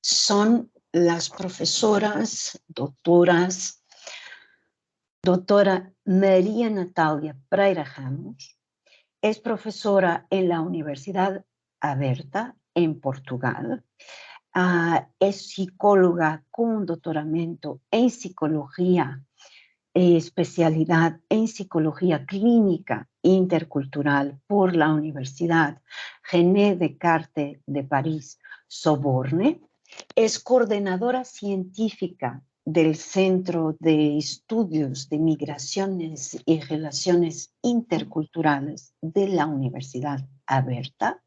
son las profesoras, doctora María Natalia Pereira Ramos, es profesora en la Universidad Aberta, en Portugal. Es psicóloga con doctoramiento en psicología, especialidad en psicología clínica intercultural por la Universidad René Descartes de París, Sorbonne. Es coordinadora científica del Centro de Estudios de Migraciones y Relaciones Interculturales de la Universidad Aberta.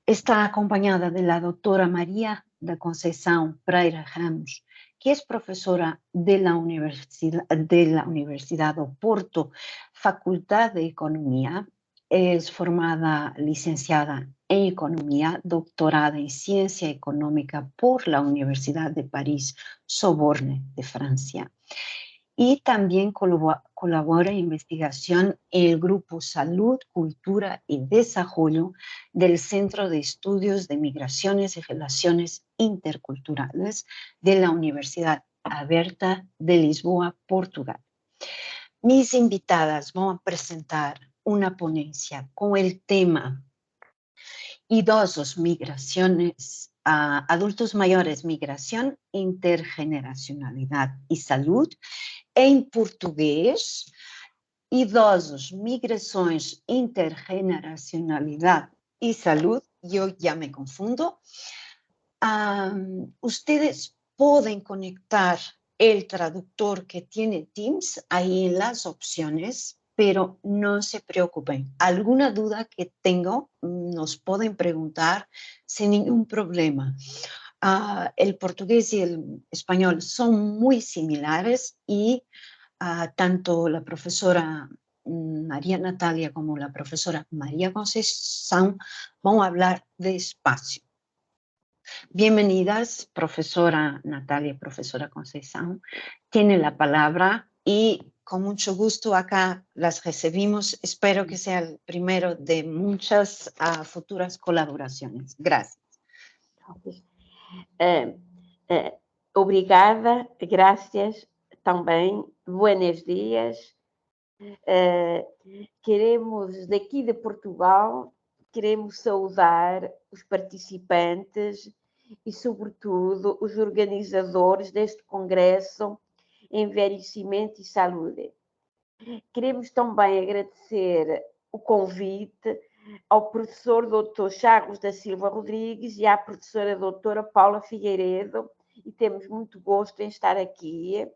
Está acompañada de la doctora María da Conceição Pereira Ramos, que es profesora de la Universidad do Porto, Facultad de Economía. Es formada licenciada en Economía, doctorada en Ciencia Económica por la Universidad de París, Sorbonne de Francia. Y también colabora en investigación en el Grupo Salud, Cultura y Desarrollo del Centro de Estudios de Migraciones y Relaciones Interculturales de la Universidad Aberta de Lisboa, Portugal. Mis invitadas van a presentar una ponencia con el tema Idosos, migraciones, adultos mayores, migración, intergeneracionalidad y salud, em português, idosos, migrações, intergeneracionalidad y salud. Yo ya me confundo. Ustedes pueden conectar el traductor que tiene Teams ahí en las opciones, pero no se preocupen. Alguna duda que tengo, nos pueden preguntar sin ningún problema. El portugués y el español son muy similares y tanto la profesora María Natalia como la profesora María Conceição van a hablar despacio. Bienvenidas, profesora Natalia, profesora Conceição. Tiene la palabra y con mucho gusto acá las recibimos. Espero que sea el primero de muchas futuras colaboraciones. Gracias. Obrigada, graças também, buenos dias. Queremos, daqui de Portugal, queremos saudar os participantes e, sobretudo, os organizadores deste Congresso Envelhecimento e Saúde. Queremos também agradecer o convite ao professor Dr. Charles da Silva Rodrigues e à professora doutora Paula Figueiredo, e temos muito gosto em estar aqui.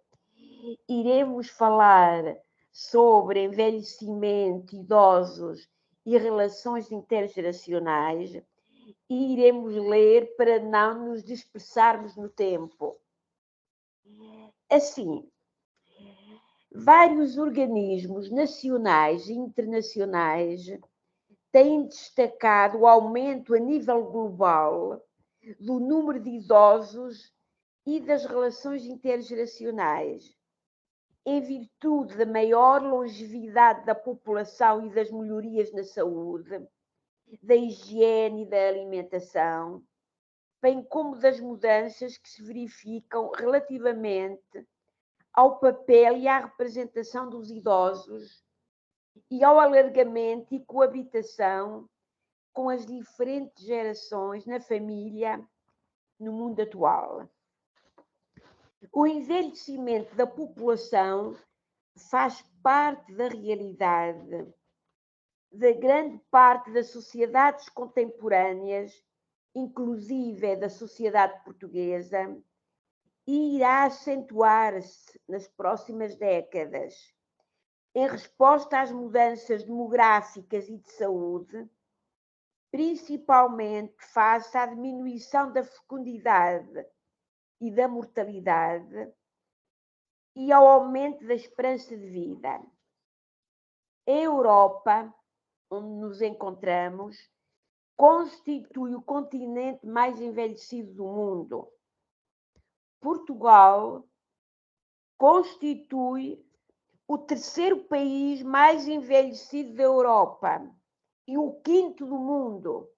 Iremos falar sobre envelhecimento, idosos e relações intergeracionais e iremos ler para não nos dispersarmos no tempo. Assim, vários organismos nacionais e internacionais têm destacado o aumento a nível global do número de idosos e das relações intergeracionais, em virtude da maior longevidade da população e das melhorias na saúde, da higiene e da alimentação, bem como das mudanças que se verificam relativamente ao papel e à representação dos idosos e ao alargamento e coabitação com as diferentes gerações na família no mundo atual. O envelhecimento da população faz parte da realidade da grande parte das sociedades contemporâneas, inclusive da sociedade portuguesa, e irá acentuar-se nas próximas décadas, em resposta às mudanças demográficas e de saúde, principalmente face à diminuição da fecundidade e da mortalidade e ao aumento da esperança de vida. A Europa, onde nos encontramos, constitui o continente mais envelhecido do mundo. Portugal constitui o terceiro país mais envelhecido da Europa e o quinto do mundo.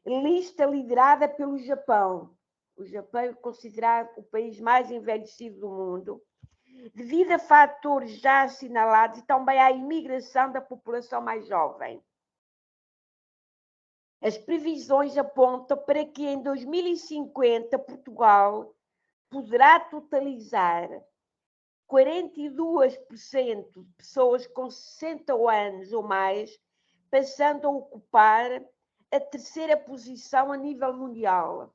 lista liderada pelo Japão. O Japão é considerado o país mais envelhecido do mundo, devido a fatores já assinalados e também à imigração da população mais jovem. As previsões apontam para que em 2050 Portugal poderá totalizar 42% de pessoas com 60 anos ou mais, passando a ocupar a terceira posição a nível mundial.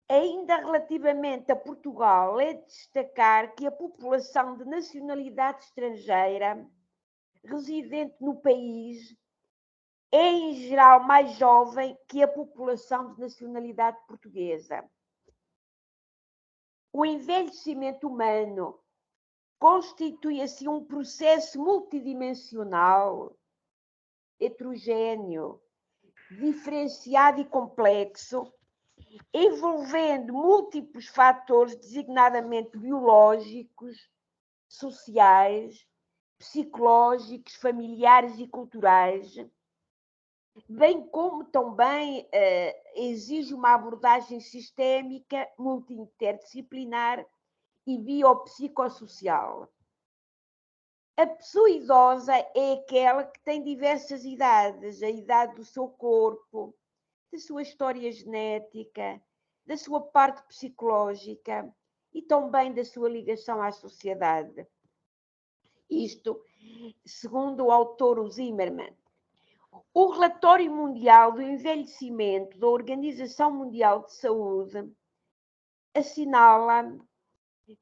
Ainda relativamente a Portugal, é de destacar que a população de nacionalidade estrangeira residente no país é, em geral, mais jovem que a população de nacionalidade portuguesa. O envelhecimento humano constitui, assim, um processo multidimensional, heterogéneo, diferenciado e complexo, envolvendo múltiplos fatores, designadamente biológicos, sociais, psicológicos, familiares e culturais, bem como também exige uma abordagem sistémica, multi-interdisciplinar e biopsicossocial. A pessoa idosa é aquela que tem diversas idades, a idade do seu corpo, da sua história genética, da sua parte psicológica e também da sua ligação à sociedade. Isto, segundo o autor Zimmermann. O Relatório Mundial do Envelhecimento da Organização Mundial de Saúde assinala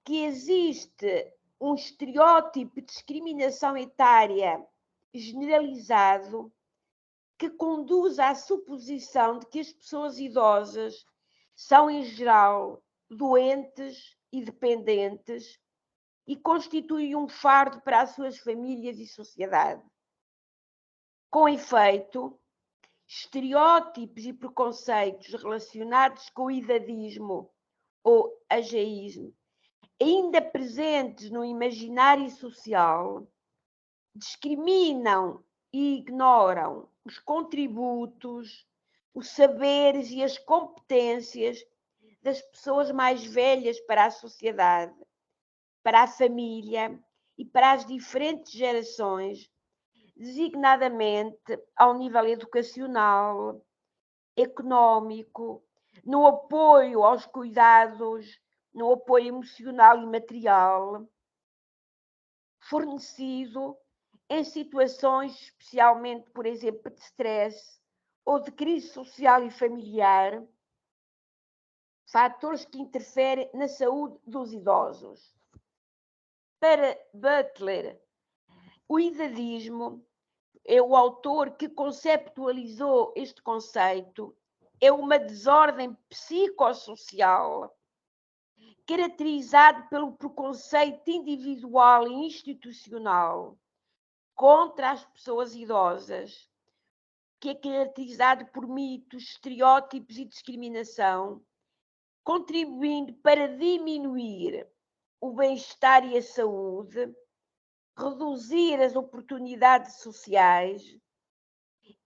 que existe um estereótipo de discriminação etária generalizado que conduz à suposição de que as pessoas idosas são, em geral, doentes e dependentes e constituem um fardo para as suas famílias e sociedade. Com efeito, estereótipos e preconceitos relacionados com o idadismo ou ageísmo, ainda presentes no imaginário social, discriminam e ignoram os contributos, os saberes e as competências das pessoas mais velhas para a sociedade, para a família e para as diferentes gerações, designadamente ao nível educacional, económico, no apoio aos cuidados, no apoio emocional e material, fornecido em situações especialmente, por exemplo, de stress ou de crise social e familiar, fatores que interferem na saúde dos idosos. Para Butler, o idadismo é o autor que conceptualizou este conceito, é uma desordem psicossocial caracterizado pelo preconceito individual e institucional contra as pessoas idosas, que é caracterizado por mitos, estereótipos e discriminação, contribuindo para diminuir o bem-estar e a saúde, reduzir as oportunidades sociais,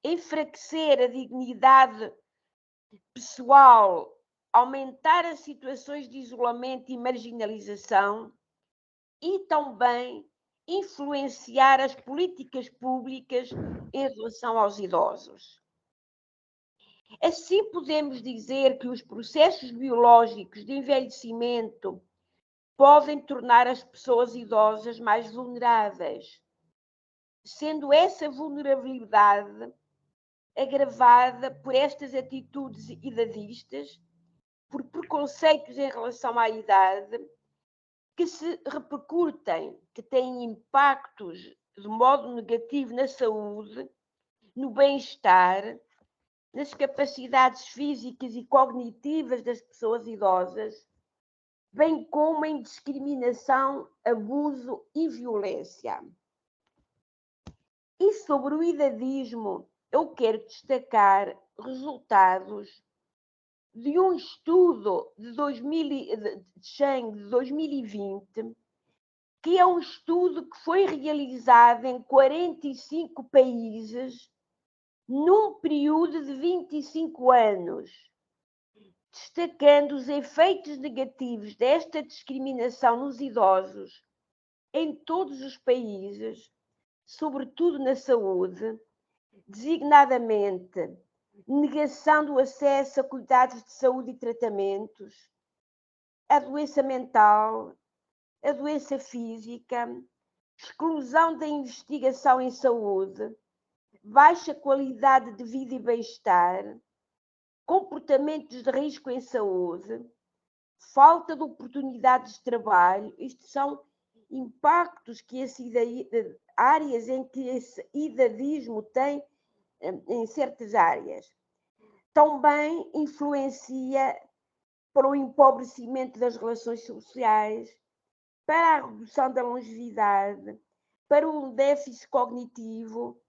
enfraquecer a dignidade pessoal, aumentar as situações de isolamento e marginalização e também influenciar as políticas públicas em relação aos idosos. Assim, podemos dizer que os processos biológicos de envelhecimento podem tornar as pessoas idosas mais vulneráveis, sendo essa vulnerabilidade agravada por estas atitudes idadistas, por preconceitos em relação à idade, que se repercutem, que têm impactos de modo negativo na saúde, no bem-estar, nas capacidades físicas e cognitivas das pessoas idosas, bem como em discriminação, abuso e violência. E sobre o idadismo, eu quero destacar resultados de um estudo de Cheng de 2020, que é um estudo que foi realizado em 45 países num período de 25 anos, destacando os efeitos negativos desta discriminação nos idosos em todos os países, sobretudo na saúde, designadamente negação do acesso a cuidados de saúde e tratamentos, a doença mental, a doença física, exclusão da investigação em saúde, baixa qualidade de vida e bem-estar, comportamentos de risco em saúde, falta de oportunidades de trabalho. Isto são impactos que áreas em que esse idadismo tem em certas áreas. Também influencia para o empobrecimento das relações sociais, para a redução da longevidade, para o déficit cognitivo,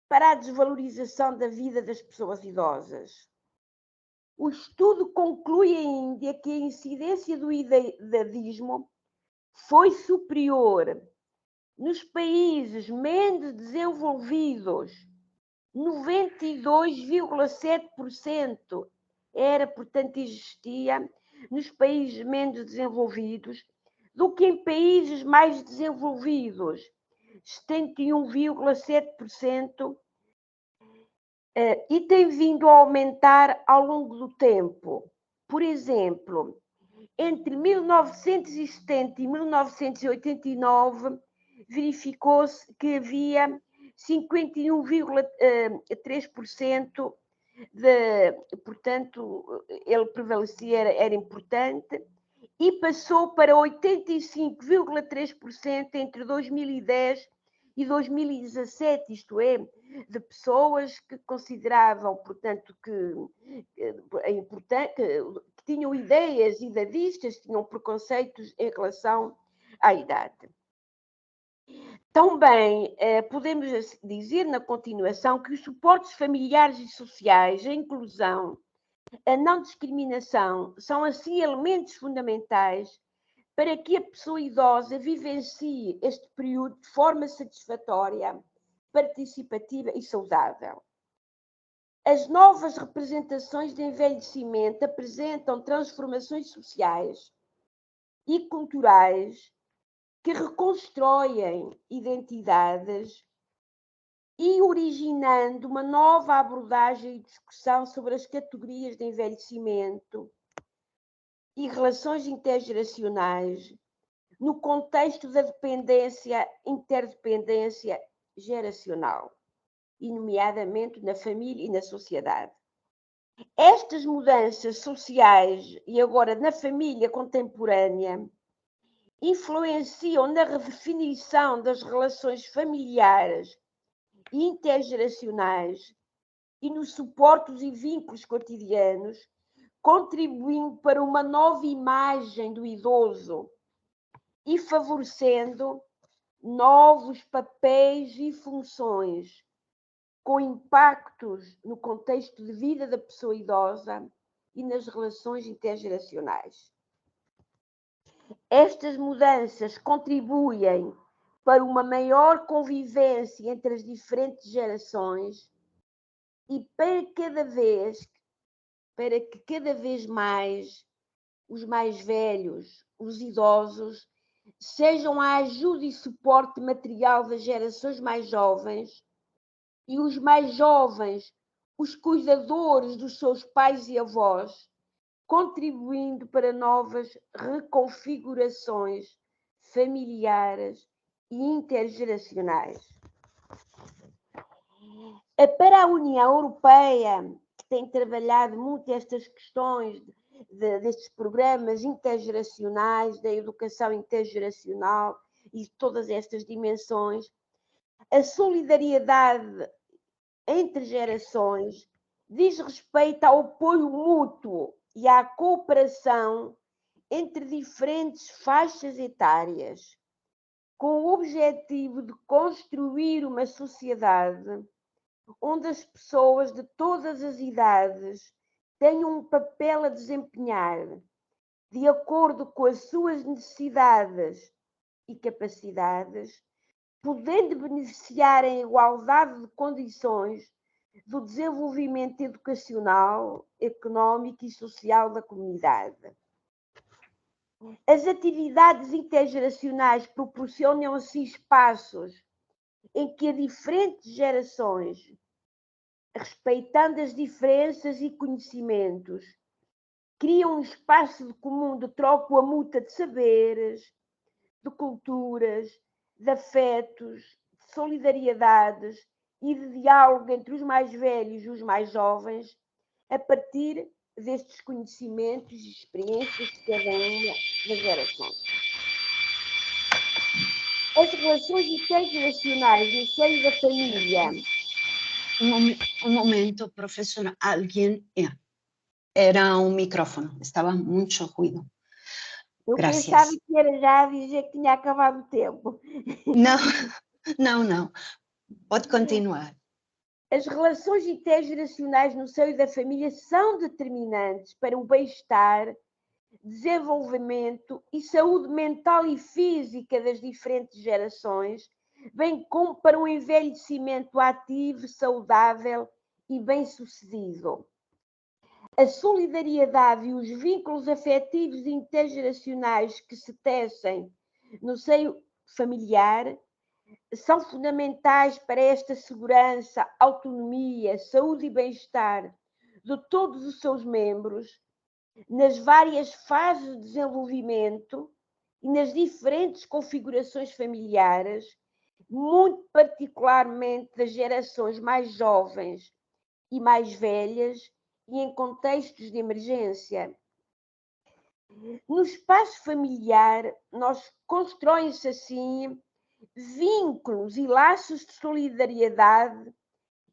para a desvalorização da vida das pessoas idosas. O estudo conclui ainda que a incidência do idadismo foi superior nos países menos desenvolvidos, 92,7% portanto, existia nos países menos desenvolvidos, do que em países mais desenvolvidos, 71,7%, e tem vindo a aumentar ao longo do tempo. Por exemplo, entre 1970 e 1989, verificou-se que havia 51,3% portanto, ele prevalecia, era importante, e passou para 85,3% entre 2010 e 2017, isto é, de pessoas que consideravam, portanto, que tinham ideias idadistas, tinham preconceitos em relação à idade. Também podemos dizer, na continuação, que os suportes familiares e sociais, a inclusão, a não discriminação, são assim elementos fundamentais para que a pessoa idosa vivencie este período de forma satisfatória, participativa e saudável. As novas representações de envelhecimento apresentam transformações sociais e culturais que reconstroem identidades e originando uma nova abordagem e discussão sobre as categorias de envelhecimento e relações intergeracionais no contexto da interdependência geracional, e nomeadamente na família e na sociedade. Estas mudanças sociais, e agora na família contemporânea, influenciam na redefinição das relações familiares e intergeracionais e no suporte e vínculos cotidianos, contribuindo para uma nova imagem do idoso e favorecendo novos papéis e funções, com impactos no contexto de vida da pessoa idosa e nas relações intergeracionais. Estas mudanças contribuem para uma maior convivência entre as diferentes gerações e para que cada vez mais os mais velhos, os idosos, sejam a ajuda e suporte material das gerações mais jovens e os mais jovens, os cuidadores dos seus pais e avós, contribuindo para novas reconfigurações familiares e intergeracionais. Para a União Europeia, que tem trabalhado muito estas questões destes programas intergeracionais, da educação intergeracional e todas estas dimensões, a solidariedade entre gerações diz respeito ao apoio mútuo e à cooperação entre diferentes faixas etárias, com o objetivo de construir uma sociedade onde as pessoas de todas as idades tenham um papel a desempenhar, de acordo com as suas necessidades e capacidades, podendo beneficiar em igualdade de condições do desenvolvimento educacional, económico e social da comunidade. As atividades intergeracionais proporcionam assim espaços em que as diferentes gerações, respeitando as diferenças e conhecimentos, criam um espaço comum de troca mútua de saberes, de culturas, de afetos, de solidariedades e de diálogo entre os mais velhos e os mais jovens, a partir destes conhecimentos e experiências de cada uma das gerações. As relações intergeracionais no seio da família. Um momento, professora, alguém... Era um microfone, estava muito ruído. Eu Gracias. pensava que era já dizer que tinha acabado o tempo. Não. Pode continuar. As relações intergeracionais no seio da família são determinantes para o bem-estar, desenvolvimento e saúde mental e física das diferentes gerações, bem como para um envelhecimento ativo, saudável e bem-sucedido. A solidariedade e os vínculos afetivos intergeracionais que se tecem no seio familiar são fundamentais para esta segurança, autonomia, saúde e bem-estar de todos os seus membros, nas várias fases de desenvolvimento e nas diferentes configurações familiares, muito particularmente das gerações mais jovens e mais velhas e em contextos de emergência. No espaço familiar, constroem-se assim vínculos e laços de solidariedade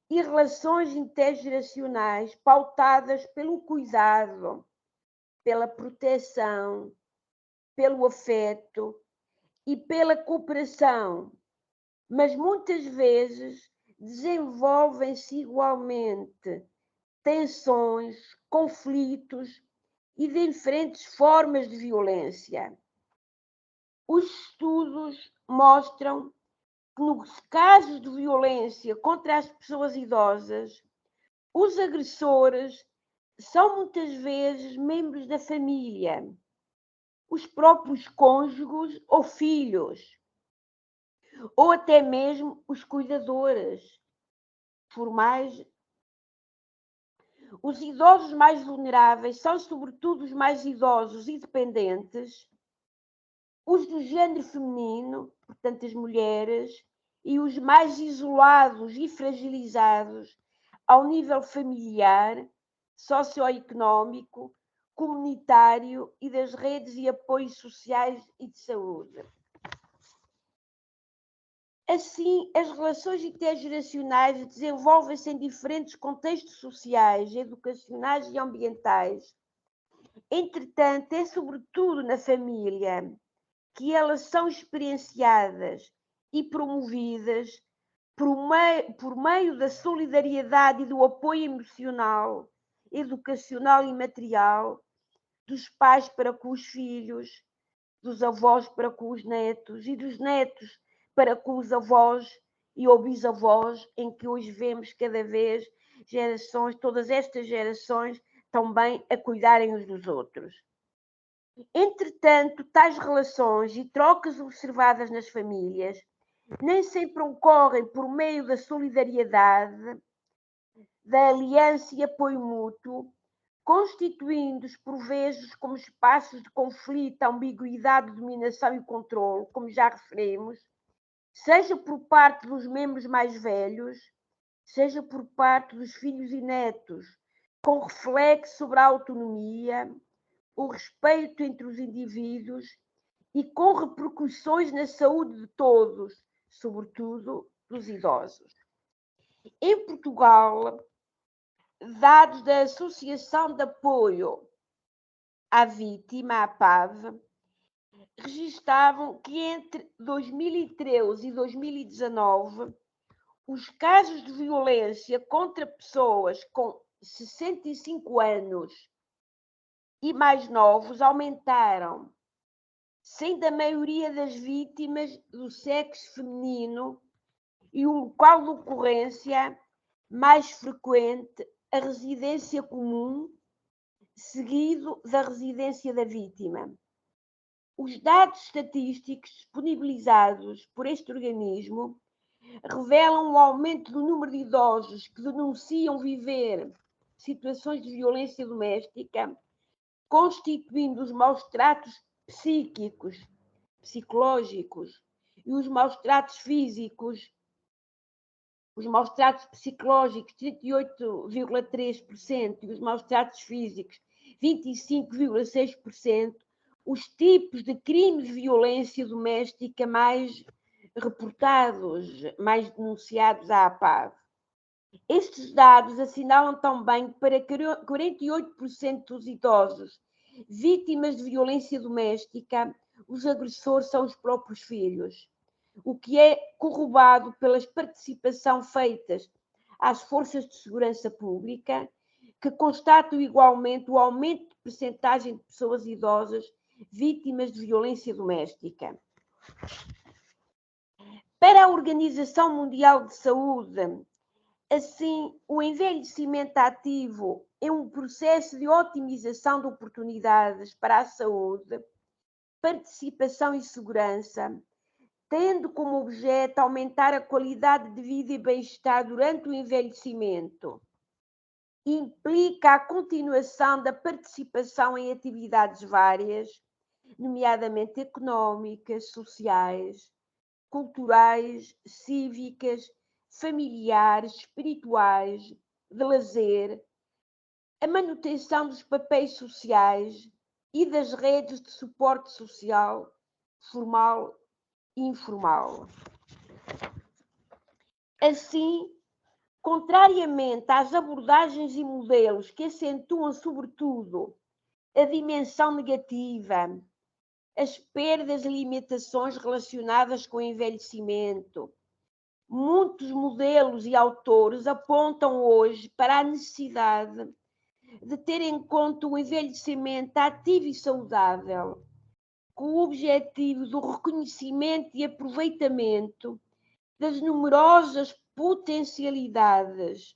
e relações intergeracionais pautadas pelo cuidado, pela proteção, pelo afeto e pela cooperação, mas muitas vezes desenvolvem-se igualmente tensões, conflitos e diferentes formas de violência. Os estudos mostram que, nos casos de violência contra as pessoas idosas, os agressores são muitas vezes membros da família, os próprios cônjuges ou filhos, ou até mesmo os cuidadores formais. Os idosos mais vulneráveis são, sobretudo, os mais idosos e dependentes, os do género feminino, portanto, as mulheres, e os mais isolados e fragilizados ao nível familiar, socioeconómico, comunitário e das redes e apoios sociais e de saúde. Assim, as relações intergeracionais desenvolvem-se em diferentes contextos sociais, educacionais e ambientais. Entretanto, é sobretudo na família que elas são experienciadas e promovidas por meio da solidariedade e do apoio emocional, educacional e material dos pais para com os filhos, dos avós para com os netos e dos netos para com os avós e ou bisavós, em que hoje vemos cada vez gerações, todas estas gerações também a cuidarem uns dos outros. Entretanto, tais relações e trocas observadas nas famílias nem sempre ocorrem por meio da solidariedade, da aliança e apoio mútuo, constituindo-os por vezes como espaços de conflito, ambiguidade, dominação e controle, como já referimos, seja por parte dos membros mais velhos, seja por parte dos filhos e netos, com reflexo sobre a autonomia, o respeito entre os indivíduos e com repercussões na saúde de todos, sobretudo dos idosos. Em Portugal, dados da Associação de Apoio à Vítima, a APAV, registavam que entre 2013 e 2019, os casos de violência contra pessoas com 65 anos e mais novos aumentaram, sendo a maioria das vítimas do sexo feminino e o local de ocorrência mais frequente a residência comum, seguido da residência da vítima. Os dados estatísticos disponibilizados por este organismo revelam o aumento do número de idosos que denunciam viver situações de violência doméstica, constituindo os maus-tratos psíquicos, psicológicos e os maus-tratos físicos. Os maus-tratos psicológicos, 38,3%, e os maus-tratos físicos, 25,6%, os tipos de crimes de violência doméstica mais reportados, mais denunciados à APAV. Estes dados assinalam também que para 48% dos idosos vítimas de violência doméstica, os agressores são os próprios filhos, o que é corroborado pelas participações feitas às forças de segurança pública, que constatam igualmente o aumento de percentagem de pessoas idosas vítimas de violência doméstica. Para a Organização Mundial de Saúde, assim, o envelhecimento ativo é um processo de otimização de oportunidades para a saúde, participação e segurança, tendo como objeto aumentar a qualidade de vida e bem-estar durante o envelhecimento. Implica a continuação da participação em atividades várias, nomeadamente económicas, sociais, culturais, cívicas, familiares, espirituais, de lazer, a manutenção dos papéis sociais e das redes de suporte social, formal e informal. Assim, contrariamente às abordagens e modelos que acentuam, sobretudo, a dimensão negativa, as perdas e limitações relacionadas com o envelhecimento, muitos modelos e autores apontam hoje para a necessidade de ter em conta o envelhecimento ativo e saudável, com o objetivo do reconhecimento e aproveitamento das numerosas potencialidades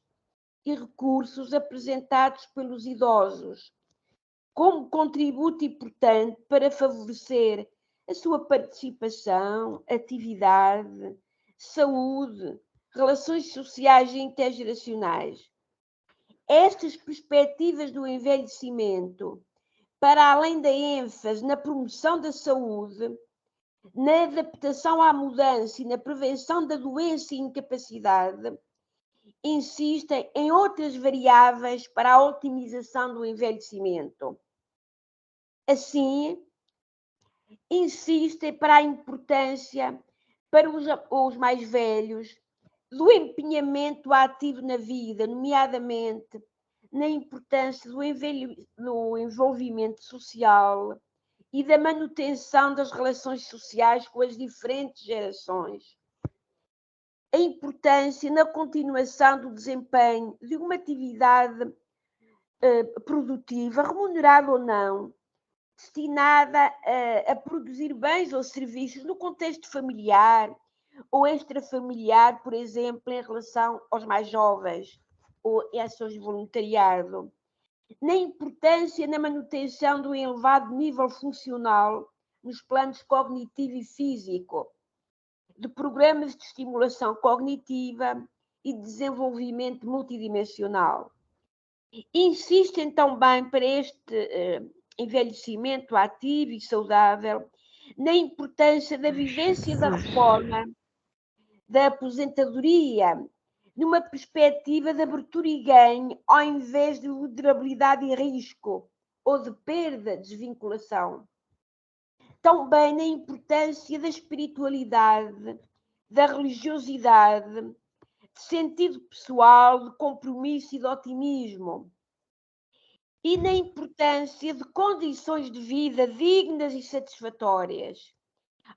e recursos apresentados pelos idosos, como contributo importante para favorecer a sua participação, atividade, saúde, relações sociais e intergeracionais. Estas perspectivas do envelhecimento, para além da ênfase na promoção da saúde, na adaptação à mudança e na prevenção da doença e incapacidade, insistem em outras variáveis para a otimização do envelhecimento. Assim, insistem para a importância para os mais velhos do empenhamento ativo na vida, nomeadamente na importância do envolvimento social e da manutenção das relações sociais com as diferentes gerações. A importância na continuação do desempenho de uma atividade produtiva, remunerada ou não, destinada a produzir bens ou serviços no contexto familiar ou extrafamiliar, por exemplo, em relação aos mais jovens ou em ações de voluntariado. Na importância na manutenção do elevado nível funcional nos planos cognitivo e físico, de programas de estimulação cognitiva e de desenvolvimento multidimensional. Insistem também para este envelhecimento ativo e saudável na importância da vivência da reforma da aposentadoria, numa perspectiva de abertura e ganho, ao invés de vulnerabilidade e risco, ou de perda, desvinculação. Também na importância da espiritualidade, da religiosidade, de sentido pessoal, de compromisso e de otimismo. E na importância de condições de vida dignas e satisfatórias,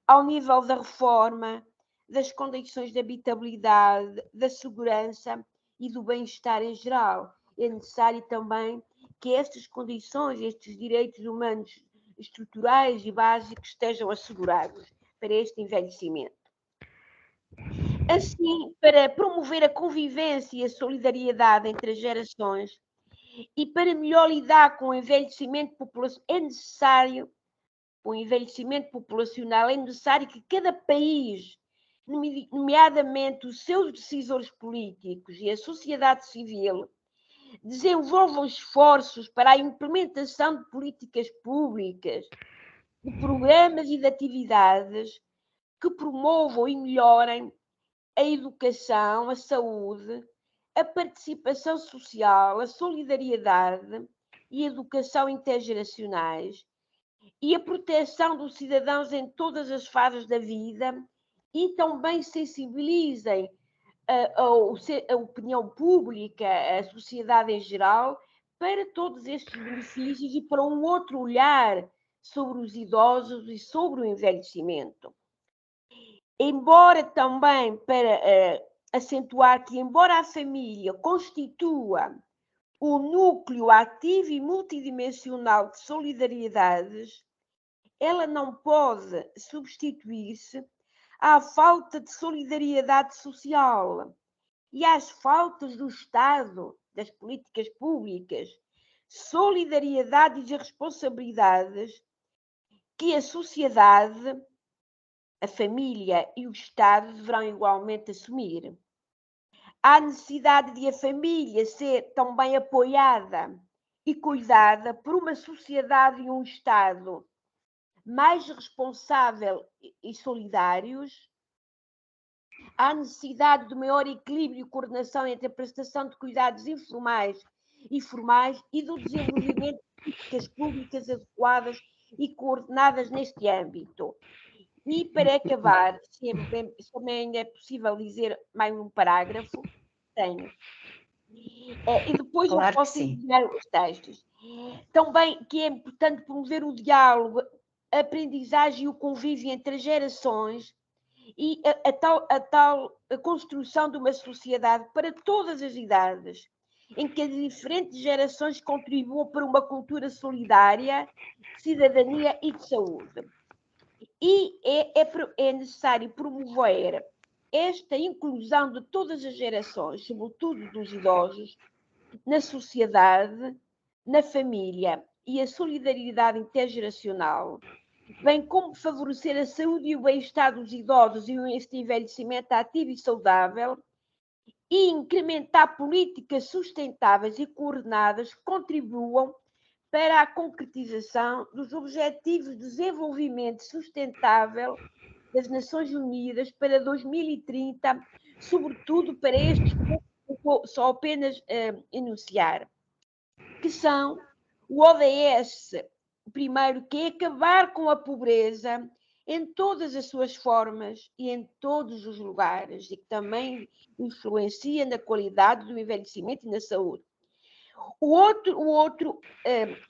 ao nível da reforma, das condições de habitabilidade, da segurança e do bem-estar em geral. É necessário também que estas condições, estes direitos humanos estruturais e básicos estejam assegurados para este envelhecimento. Assim, para promover a convivência e a solidariedade entre as gerações e para melhor lidar com o envelhecimento populacional, é necessário que cada país, nomeadamente os seus decisores políticos e a sociedade civil, desenvolvam esforços para a implementação de políticas públicas, de programas e de atividades que promovam e melhorem a educação, a saúde, a participação social, a solidariedade e a educação intergeracionais e a proteção dos cidadãos em todas as fases da vida e também sensibilizem a opinião pública, a sociedade em geral, para todos estes benefícios e para um outro olhar sobre os idosos e sobre o envelhecimento. Embora também, para acentuar que, embora a família constitua o núcleo ativo e multidimensional de solidariedades, ela não pode substituir-se à falta de solidariedade social e às faltas do Estado, das políticas públicas, solidariedades e responsabilidades que a sociedade, a família e o Estado deverão igualmente assumir. Há necessidade de a família ser também apoiada e cuidada por uma sociedade e um Estado mais responsável e solidários. Há necessidade de maior equilíbrio e coordenação entre a prestação de cuidados informais e formais e do desenvolvimento de políticas públicas adequadas e coordenadas neste âmbito. E para acabar, se também é possível dizer mais um parágrafo, tenho. E depois eu Claro que posso sim. enviar os textos. Também que é importante promover o diálogo, a aprendizagem e o convívio entre as gerações e a construção de uma sociedade para todas as idades, em que as diferentes gerações contribuam para uma cultura solidária, de cidadania e de saúde. E é necessário promover esta inclusão de todas as gerações, sobretudo dos idosos, na sociedade, na família e a solidariedade intergeracional, bem como favorecer a saúde e o bem-estar dos idosos e este envelhecimento ativo e saudável, e incrementar políticas sustentáveis e coordenadas que contribuam para a concretização dos Objetivos de Desenvolvimento Sustentável das Nações Unidas para 2030, sobretudo para estes que vou só apenas enunciar, que são o ODS, o primeiro, que é acabar com a pobreza em todas as suas formas e em todos os lugares, e que também influencia na qualidade do envelhecimento e na saúde. O outro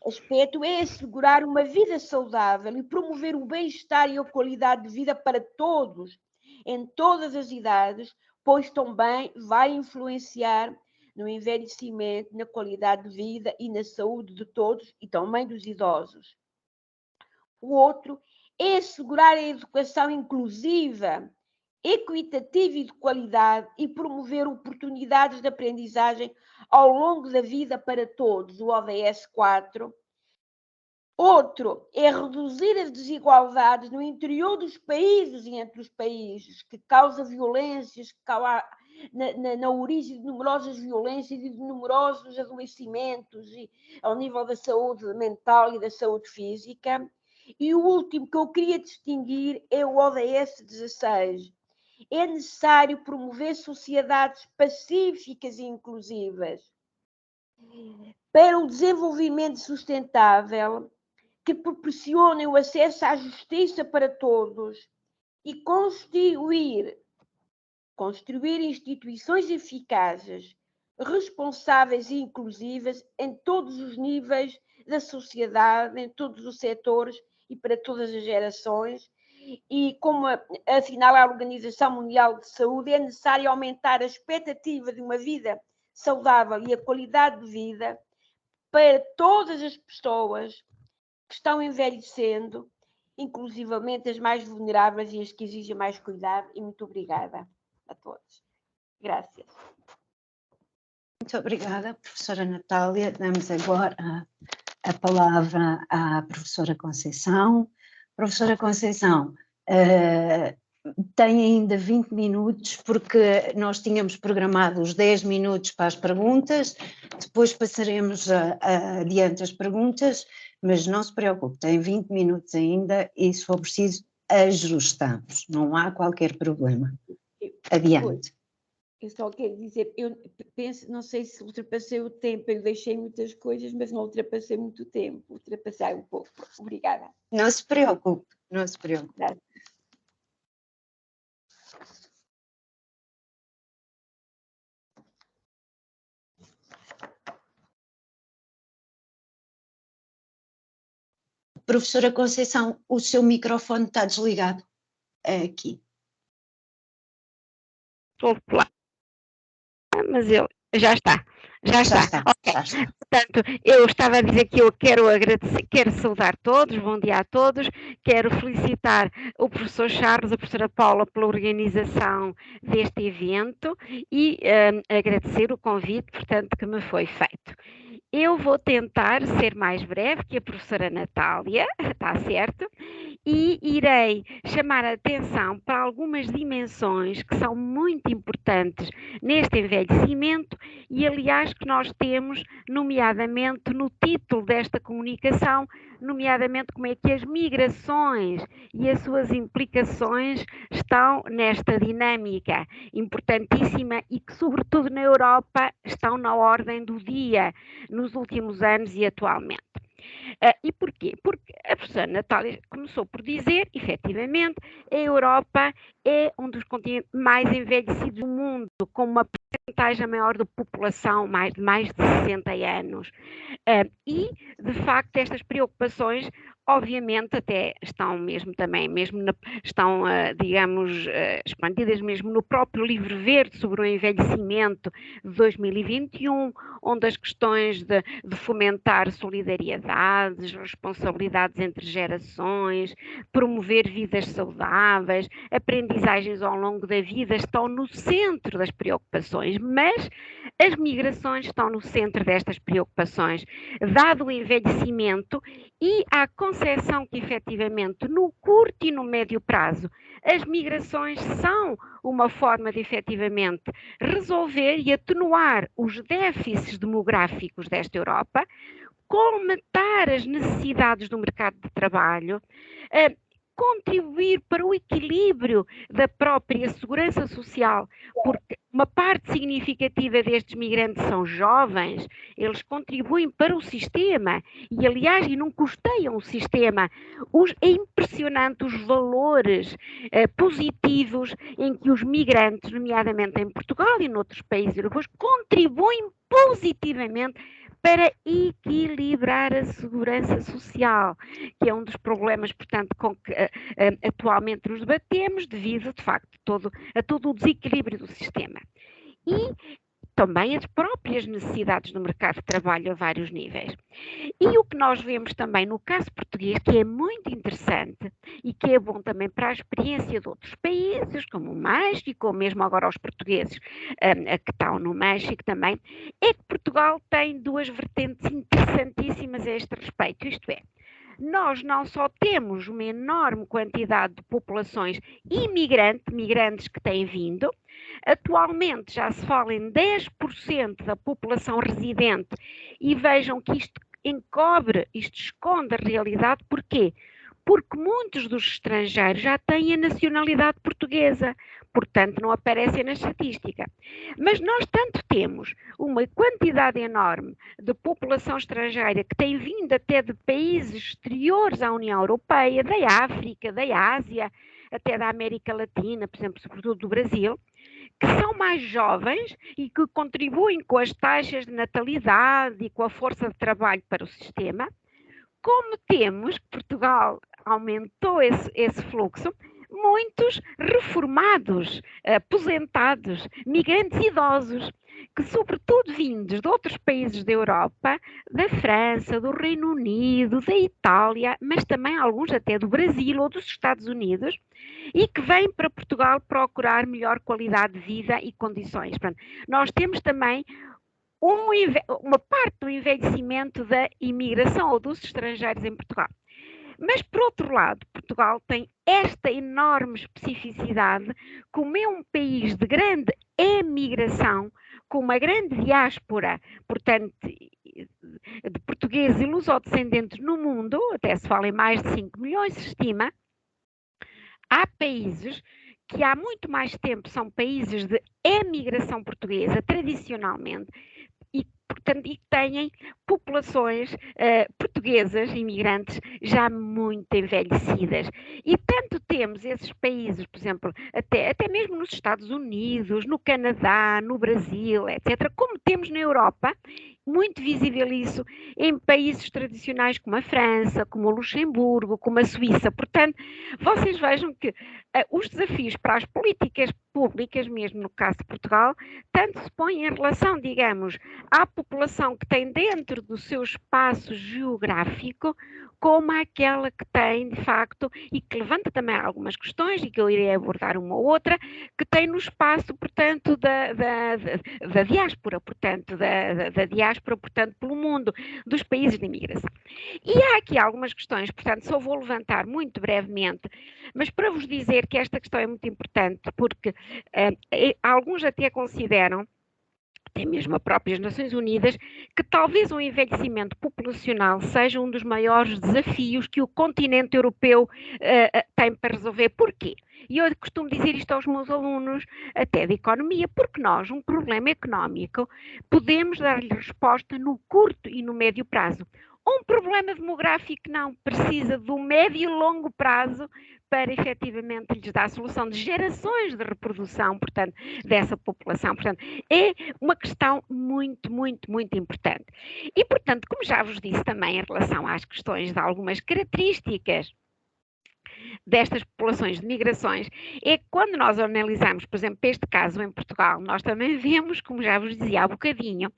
aspecto é assegurar uma vida saudável e promover o bem-estar e a qualidade de vida para todos, em todas as idades, pois também vai influenciar no envelhecimento, na qualidade de vida e na saúde de todos e também dos idosos. O outro é assegurar a educação inclusiva, equitativa e de qualidade e promover oportunidades de aprendizagem ao longo da vida para todos, o ODS 4. Outro é reduzir as desigualdades no interior dos países e entre os países, que causa violências, que na origem de numerosas violências e de numerosos adoecimentos e, ao nível da saúde mental e da saúde física. E o último que eu queria distinguir é o ODS 16. É necessário promover sociedades pacíficas e inclusivas para o desenvolvimento sustentável, que proporcionem o acesso à justiça para todos e construir instituições eficazes, responsáveis e inclusivas em todos os níveis da sociedade, em todos os setores e para todas as gerações. E como assinala a Organização Mundial de Saúde, é necessário aumentar a expectativa de uma vida saudável e a qualidade de vida para todas as pessoas que estão envelhecendo, inclusivamente as mais vulneráveis e as que exigem mais cuidado. E muito obrigada. a todos. Graças. Muito obrigada, professora Natália. Damos agora a palavra à professora Conceição. Professora Conceição, tem ainda 20 minutos, porque nós tínhamos programado os 10 minutos para as perguntas, depois passaremos adiante as perguntas, mas não se preocupe, tem 20 minutos ainda e, se for preciso, ajustamos, não há qualquer problema. Adiante. Eu só quero dizer, eu penso, não sei se ultrapassei o tempo, eu deixei muitas coisas, mas não ultrapassei muito tempo, ultrapassei um pouco. Obrigada. Não se preocupe, não se preocupe. Graças. Professora Conceição, o seu microfone está desligado. Aqui. Estou lá. Mas eu já está. Ok. Já está. Portanto, eu estava a dizer que eu quero agradecer, quero saudar todos, bom dia a todos, quero felicitar o professor Charles, a professora Paula pela organização deste evento e agradecer o convite, portanto, que me foi feito. Eu vou tentar ser mais breve que a professora Natália, está certo? E irei chamar a atenção para algumas dimensões que são muito importantes neste envelhecimento e, aliás, que nós temos, nomeadamente, no título desta comunicação, nomeadamente como é que as migrações e as suas implicações estão nesta dinâmica importantíssima e que, sobretudo na Europa, estão na ordem do dia nos últimos anos e atualmente. E porquê? Porque a professora Natália começou por dizer, efetivamente, a Europa é um dos continentes mais envelhecidos do mundo, com uma percentagem maior de população, mais de 60 anos. E, de facto, estas preocupações, obviamente, até estão estão, digamos, expandidas mesmo no próprio livro verde sobre o envelhecimento de 2021, onde as questões de fomentar solidariedades, responsabilidades entre gerações, promover vidas saudáveis, aprendizagens ao longo da vida estão no centro das preocupações, mas as migrações estão no centro destas preocupações, dado o envelhecimento e a concepção que, efetivamente, no curto e no médio prazo, as migrações são uma forma de, efetivamente, resolver e atenuar os déficits demográficos desta Europa, colmatar as necessidades do mercado de trabalho, contribuir para o equilíbrio da própria segurança social, porque uma parte significativa destes migrantes são jovens, eles contribuem para o sistema e, aliás, não custeiam o sistema. É impressionante os valores positivos em que os migrantes, nomeadamente em Portugal e noutros países europeus, contribuem positivamente para equilibrar a segurança social, que é um dos problemas, portanto, com que atualmente nos debatemos, devido, de facto, a todo o desequilíbrio do sistema. E também as próprias necessidades do mercado de trabalho a vários níveis. E o que nós vemos também no caso português, que é muito interessante e que é bom também para a experiência de outros países, como o México, ou mesmo agora os portugueses que estão no México também, é que Portugal tem duas vertentes interessantíssimas a este respeito, isto é, nós não só temos uma enorme quantidade de populações migrantes que têm vindo, atualmente já se fala em 10% da população residente e vejam que isto esconde a realidade. Porquê? Porque muitos dos estrangeiros já têm a nacionalidade portuguesa, portanto não aparecem na estatística. Mas nós tanto temos uma quantidade enorme de população estrangeira que tem vindo até de países exteriores à União Europeia, da África, da Ásia, até da América Latina, por exemplo, sobretudo do Brasil, que são mais jovens e que contribuem com as taxas de natalidade e com a força de trabalho para o sistema. Como temos que Portugal aumentou esse fluxo, muitos reformados, aposentados, migrantes idosos, que sobretudo vindos de outros países da Europa, da França, do Reino Unido, da Itália, mas também alguns até do Brasil ou dos Estados Unidos, e que vêm para Portugal procurar melhor qualidade de vida e condições. Portanto, nós temos também uma parte do envelhecimento da imigração ou dos estrangeiros em Portugal. Mas, por outro lado, Portugal tem esta enorme especificidade, como é um país de grande emigração, com uma grande diáspora, portanto, de portugueses e lusodescendentes no mundo, até se fala em mais de 5 milhões, se estima. Há países que há muito mais tempo são países de emigração portuguesa, tradicionalmente, e, portanto, e têm populações portuguesas, imigrantes, já muito envelhecidas. E tanto temos esses países, por exemplo, até mesmo nos Estados Unidos, no Canadá, no Brasil, etc., como temos na Europa, muito visível isso em países tradicionais como a França, como o Luxemburgo, como a Suíça. Portanto, vocês vejam que os desafios para as políticas públicas, mesmo no caso de Portugal, tanto se põem em relação, digamos, à população que tem dentro do seu espaço geográfico, como àquela que tem, de facto, e que levanta também algumas questões, e que eu irei abordar uma ou outra, que tem no espaço, portanto, da diáspora, portanto, da diáspora, portanto, pelo mundo, dos países de imigração. E há aqui algumas questões, portanto, só vou levantar muito brevemente, mas para vos dizer que esta questão é muito importante, porque alguns até consideram, até mesmo as próprias Nações Unidas, que talvez o envelhecimento populacional seja um dos maiores desafios que o continente europeu tem para resolver. Porquê? E eu costumo dizer isto aos meus alunos, até de economia, porque nós, um problema económico, podemos dar-lhe resposta no curto e no médio prazo. Um problema demográfico não, precisa do médio e longo prazo para efetivamente lhes dar a solução de gerações de reprodução, portanto, dessa população. Portanto, é uma questão muito, muito, muito importante. E, portanto, como já vos disse também em relação às questões de algumas características destas populações de migrações, é que quando nós analisamos, por exemplo, este caso em Portugal, nós também vemos, como já vos dizia há bocadinho,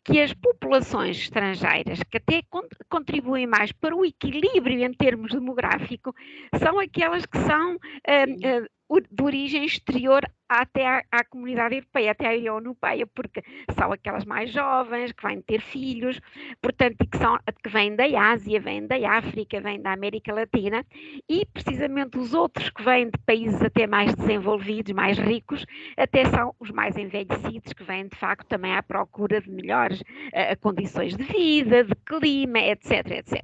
que as populações estrangeiras que até contribuem mais para o equilíbrio em termos demográficos são aquelas que são de origem exterior até à comunidade europeia, até à União Europeia, porque são aquelas mais jovens, que vêm ter filhos, portanto, que vêm da Ásia, vêm da África, vêm da América Latina, e precisamente os outros que vêm de países até mais desenvolvidos, mais ricos, até são os mais envelhecidos, que vêm de facto também à procura de melhores condições de vida, de clima, etc, etc.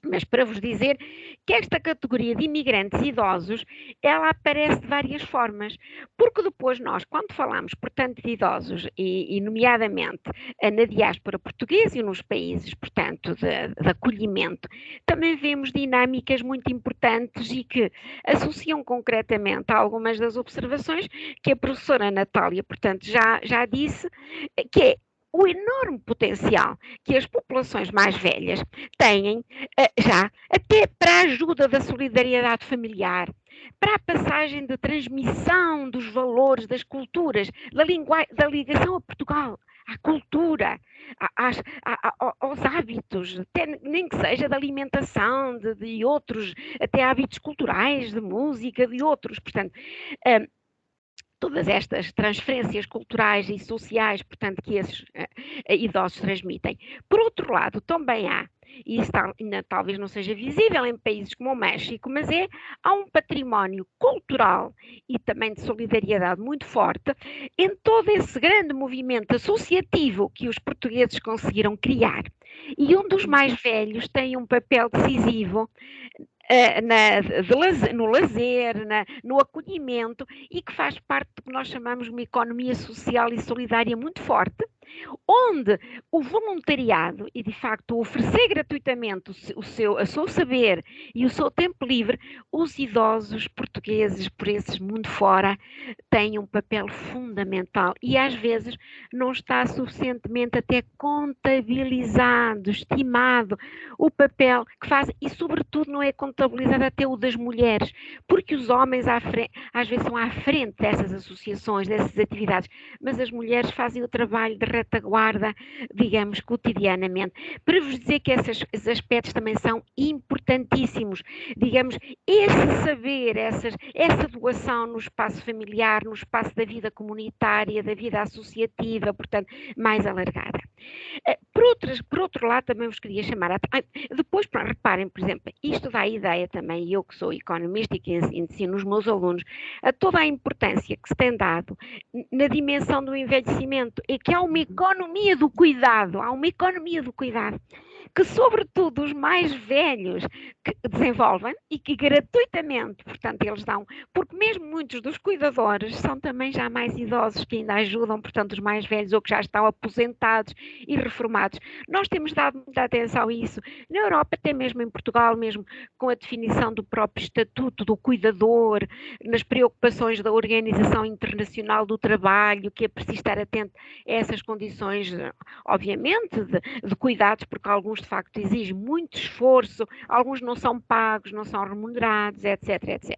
Mas para vos dizer que esta categoria de imigrantes idosos, ela aparece de várias formas, porque depois nós, quando falamos, portanto, de idosos, e nomeadamente na diáspora portuguesa e nos países, portanto, de acolhimento, também vemos dinâmicas muito importantes e que associam concretamente a algumas das observações que a professora Natália, portanto, já disse, que é o enorme potencial que as populações mais velhas têm já até para a ajuda da solidariedade familiar, para a passagem de transmissão dos valores, das culturas, da ligação a Portugal, à cultura, aos hábitos, até, nem que seja da alimentação, de outros, até hábitos culturais, de música, de outros, portanto... todas estas transferências culturais e sociais, portanto, que esses idosos transmitem. Por outro lado, também há, e isso ainda talvez não seja visível em países como o México, mas há um património cultural e também de solidariedade muito forte em todo esse grande movimento associativo que os portugueses conseguiram criar. E um dos mais velhos tem um papel decisivo no lazer, no acolhimento, e que faz parte do que nós chamamos de uma economia social e solidária muito forte, onde o voluntariado e, de facto, oferecer gratuitamente o seu saber e o seu tempo livre, os idosos portugueses, por esse mundo fora, têm um papel fundamental e, às vezes, não está suficientemente até contabilizado, estimado o papel que fazem e, sobretudo, não é contabilizado até o das mulheres, porque os homens às vezes são à frente dessas associações, dessas atividades, mas as mulheres fazem o trabalho de retaguarda, digamos, cotidianamente. Para vos dizer que esses aspectos também são importantíssimos, digamos, esse saber, essa doação no espaço familiar, no espaço da vida comunitária, da vida associativa, portanto, mais alargada. Por outro lado, também vos queria chamar a depois, reparem, por exemplo, isto dá a ideia também, eu que sou economista e que ensino os meus alunos, a toda a importância que se tem dado na dimensão do envelhecimento, é que há uma economia do cuidado, que sobretudo os mais velhos que desenvolvem e que gratuitamente, portanto, eles dão, porque mesmo muitos dos cuidadores são também já mais idosos que ainda ajudam, portanto, os mais velhos ou que já estão aposentados e reformados. Nós temos dado muita atenção a isso. Na Europa, até mesmo em Portugal, mesmo com a definição do próprio estatuto do cuidador, nas preocupações da Organização Internacional do Trabalho, que é preciso estar atento a essas condições, obviamente, de cuidados, porque alguns de facto exigem muito esforço, alguns não são pagos, não são remunerados, etc, etc.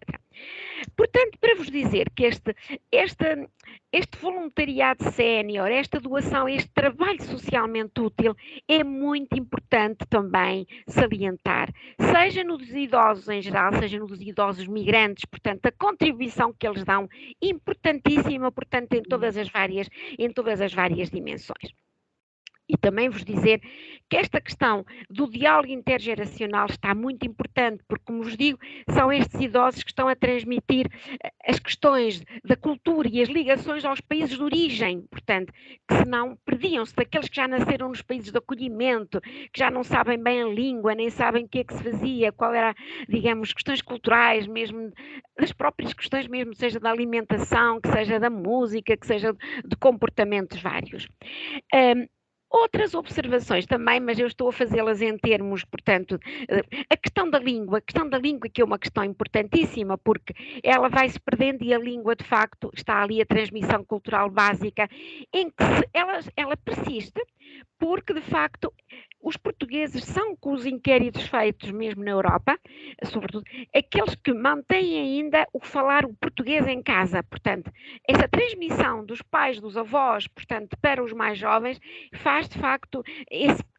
Portanto, para vos dizer que este voluntariado sénior, esta doação, este trabalho socialmente útil é muito importante também salientar, seja nos idosos em geral, seja nos idosos migrantes, portanto, a contribuição que eles dão, importantíssima, portanto, em todas as várias dimensões. E também vos dizer que esta questão do diálogo intergeracional está muito importante, porque, como vos digo, são estes idosos que estão a transmitir as questões da cultura e as ligações aos países de origem, portanto, que senão perdiam-se daqueles que já nasceram nos países de acolhimento, que já não sabem bem a língua, nem sabem o que é que se fazia, qual era, digamos, questões culturais mesmo, das próprias questões mesmo, seja da alimentação, que seja da música, que seja de comportamentos vários. Outras observações também, mas eu estou a fazê-las em termos, portanto, a questão da língua que é uma questão importantíssima, porque ela vai-se perdendo e a língua, de facto, está ali a transmissão cultural básica, em que ela persiste, porque, de facto, os portugueses são, com os inquéritos feitos mesmo na Europa, sobretudo, aqueles que mantêm ainda o falar o português em casa. Portanto, essa transmissão dos pais, dos avós, portanto, para os mais jovens, faz, de facto,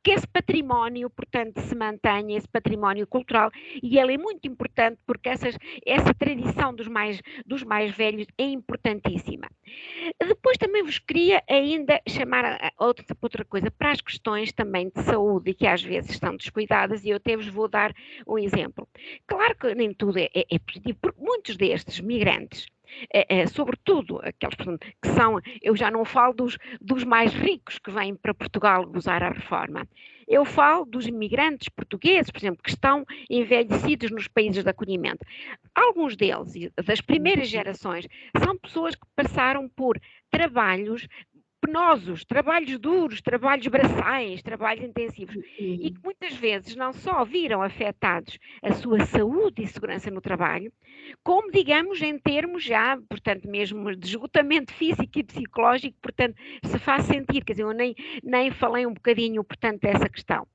que esse património, portanto, se mantenha, esse património cultural, e ele é muito importante porque essa tradição dos mais velhos é importantíssima. Depois também vos queria ainda chamar a outra coisa, para as questões também de saúde, que às vezes estão descuidadas, e eu até vos vou dar um exemplo. Claro que nem tudo é positivo, porque muitos destes migrantes, sobretudo aqueles que são, eu já não falo dos mais ricos que vêm para Portugal gozar a reforma, eu falo dos imigrantes portugueses, por exemplo, que estão envelhecidos nos países de acolhimento. Alguns deles, das primeiras gerações, são pessoas que passaram por trabalhos penosos, trabalhos duros, trabalhos braçais, trabalhos intensivos, e que muitas vezes não só viram afetados a sua saúde e segurança no trabalho, como, digamos, em termos já, portanto, mesmo de esgotamento físico e psicológico, portanto, se faz sentir, quer dizer, eu nem falei um bocadinho, portanto, dessa questão.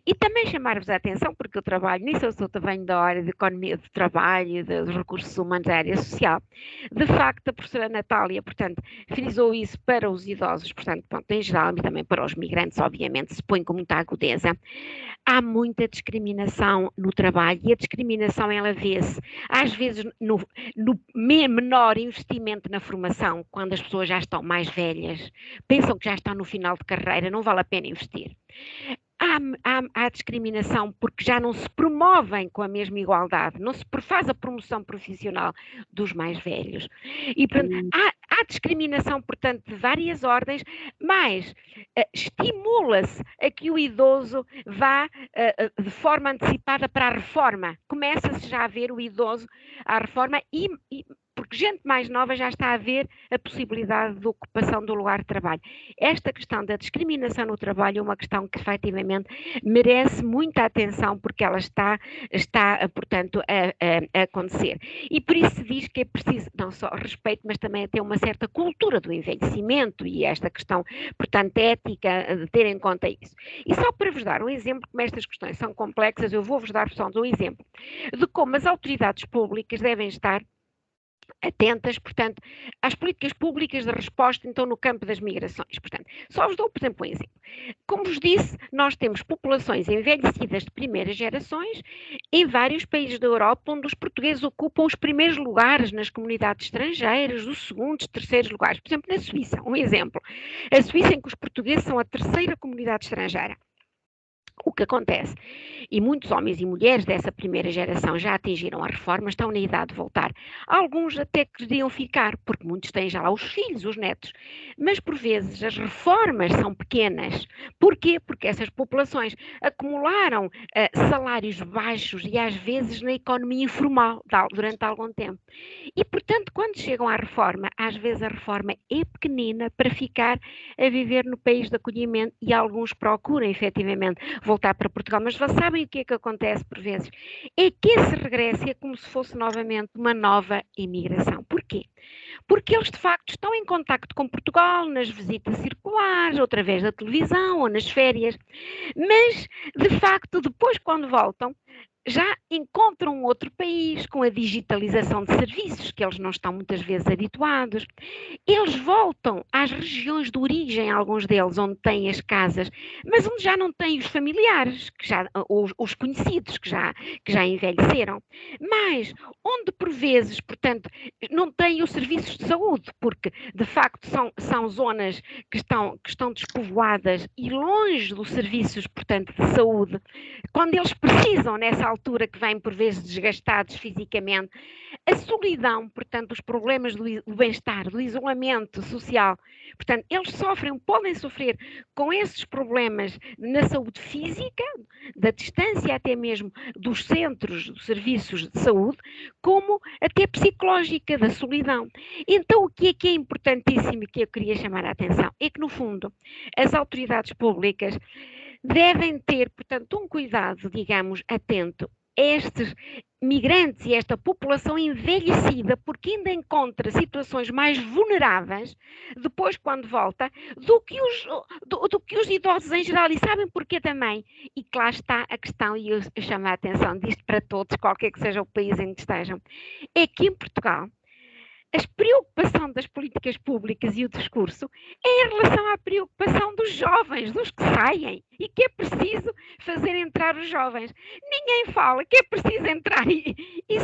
E também chamar-vos a atenção, porque eu trabalho nisso, eu sou também da área de economia de trabalho, dos recursos humanos, da área social. De facto, a professora Natália, portanto, frisou isso para os idosos, portanto, em geral, e também para os migrantes, obviamente, se põe com muita agudeza. Há muita discriminação no trabalho, e a discriminação, ela vê-se, às vezes, no menor investimento na formação, quando as pessoas já estão mais velhas, pensam que já estão no final de carreira, não vale a pena investir. Há discriminação porque já não se promovem com a mesma igualdade, não se faz a promoção profissional dos mais velhos. E, portanto, há discriminação, portanto, de várias ordens, mas estimula-se a que o idoso vá de forma antecipada para a reforma. Começa-se já a ver o idoso à reforma porque gente mais nova já está a ver a possibilidade de ocupação do lugar de trabalho. Esta questão da discriminação no trabalho é uma questão que efetivamente merece muita atenção, porque ela está portanto, a acontecer. E por isso se diz que é preciso não só respeito, mas também ter uma certa cultura do envelhecimento e esta questão, portanto, ética, de ter em conta isso. E só para vos dar um exemplo, como estas questões são complexas, eu vou-vos dar só um exemplo de como as autoridades públicas devem estar atentas, portanto, às políticas públicas de resposta, então, no campo das migrações. Portanto, só vos dou, por exemplo, um exemplo. Como vos disse, nós temos populações envelhecidas de primeiras gerações em vários países da Europa, onde os portugueses ocupam os primeiros lugares nas comunidades estrangeiras, os segundos, terceiros lugares. Por exemplo, na Suíça, um exemplo. A Suíça, em que os portugueses são a terceira comunidade estrangeira. O que acontece? E muitos homens e mulheres dessa primeira geração já atingiram a reforma, estão na idade de voltar. Alguns até queriam ficar, porque muitos têm já lá os filhos, os netos. Mas, por vezes, as reformas são pequenas. Porquê? Porque essas populações acumularam salários baixos e, às vezes, na economia informal durante algum tempo. E, portanto, quando chegam à reforma, às vezes a reforma é pequenina para ficar a viver no país de acolhimento e alguns procuram, efetivamente, voltar para Portugal, mas sabem o que é que acontece por vezes? É que esse regresso é como se fosse novamente uma nova imigração. Porquê? Porque eles de facto estão em contacto com Portugal, nas visitas circulares, ou através da televisão, ou nas férias, mas de facto depois quando voltam, já encontram outro país com a digitalização de serviços que eles não estão muitas vezes habituados. Eles voltam às regiões de origem, alguns deles, onde têm as casas, mas onde já não têm os familiares, os conhecidos que já envelheceram. Mas onde, por vezes, portanto, não têm os serviços de saúde, porque, de facto, são zonas que estão despovoadas e longe dos serviços, portanto, de saúde, quando eles precisam, nessa altura que vêm por vezes desgastados fisicamente, a solidão, portanto, os problemas do bem-estar, do isolamento social, portanto, eles podem sofrer com esses problemas na saúde física, da distância até mesmo dos centros, dos serviços de saúde, como até psicológica, da solidão. Então, o que é importantíssimo e que eu queria chamar a atenção é que, no fundo, as autoridades públicas devem ter, portanto, um cuidado, digamos, atento a estes migrantes e esta população envelhecida, porque ainda encontra situações mais vulneráveis depois quando volta do que os idosos em geral. E sabem porquê também? E que lá está a questão, e eu chamo a atenção disto para todos, qualquer que seja o país em que estejam, é que em Portugal a preocupação das políticas públicas e o discurso é em relação à preocupação dos jovens, dos que saem, e que é preciso fazer entrar os jovens. Ninguém fala que é preciso entrar e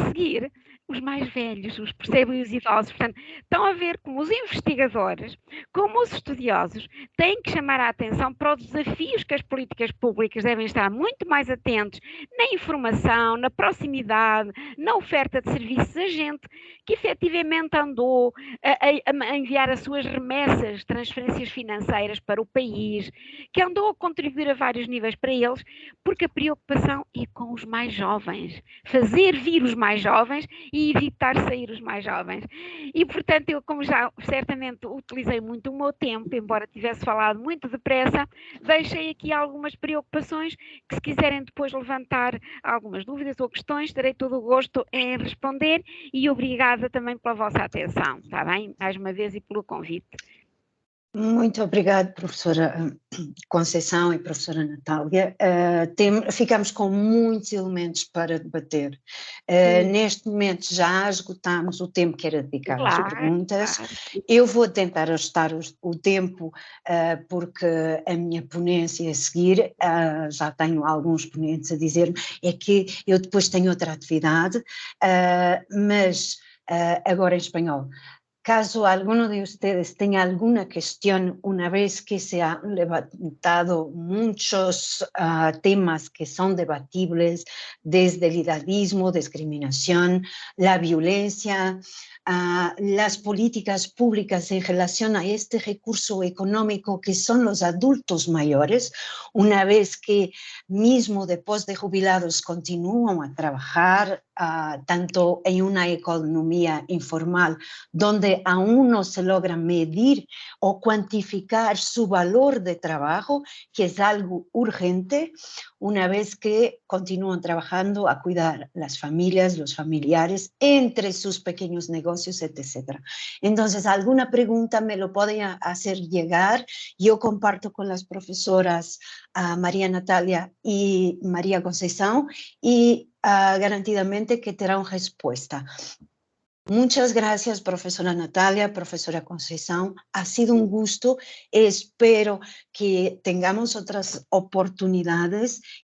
seguir os mais velhos, percebem os idosos. Portanto, estão a ver como os investigadores, como os estudiosos, têm que chamar a atenção para os desafios que as políticas públicas devem estar muito mais atentos na informação, na proximidade, na oferta de serviços a gente que efetivamente andou a enviar as suas remessas, transferências financeiras para o país, que andou a contribuir a vários níveis para eles, porque a preocupação é com os mais jovens, fazer vir os mais jovens e evitar sair os mais jovens. E, portanto, eu, como já certamente utilizei muito o meu tempo, embora tivesse falado muito depressa, deixei aqui algumas preocupações que, se quiserem depois levantar algumas dúvidas ou questões, terei todo o gosto em responder, e obrigada também pela vossa atenção, está bem? Mais uma vez, e pelo convite. Muito obrigada, professora Conceição e professora Natália. Ficamos com muitos elementos para debater. Neste momento já esgotámos o tempo que era dedicado às perguntas. Claro. Eu vou tentar ajustar o tempo, porque a minha ponência a seguir, já tenho alguns ponentes a dizer-me, é que eu depois tenho outra atividade, mas agora em espanhol. caso alguno de ustedes tenga alguna cuestión, una vez que se han levantado muchos temas que son debatibles, desde el edadismo, discriminación, la violencia, las políticas públicas en relación a este recurso económico que son los adultos mayores, una vez que mismo después de jubilados continúan a trabajar tanto en una economía informal donde aún no se logra medir o cuantificar su valor de trabajo, que es algo urgente, una vez que continúan trabajando a cuidar las familias, los familiares, entre sus pequeños negocios, etc. Entonces, alguna pregunta me lo pueden hacer llegar. Yo comparto con las profesoras María Natalia y María Conceição y garantidamente que tendrán respuesta. Muchas gracias, profesora Natalia, profesora Conceição. Ha sido un gusto. Espero que tengamos otras oportunidades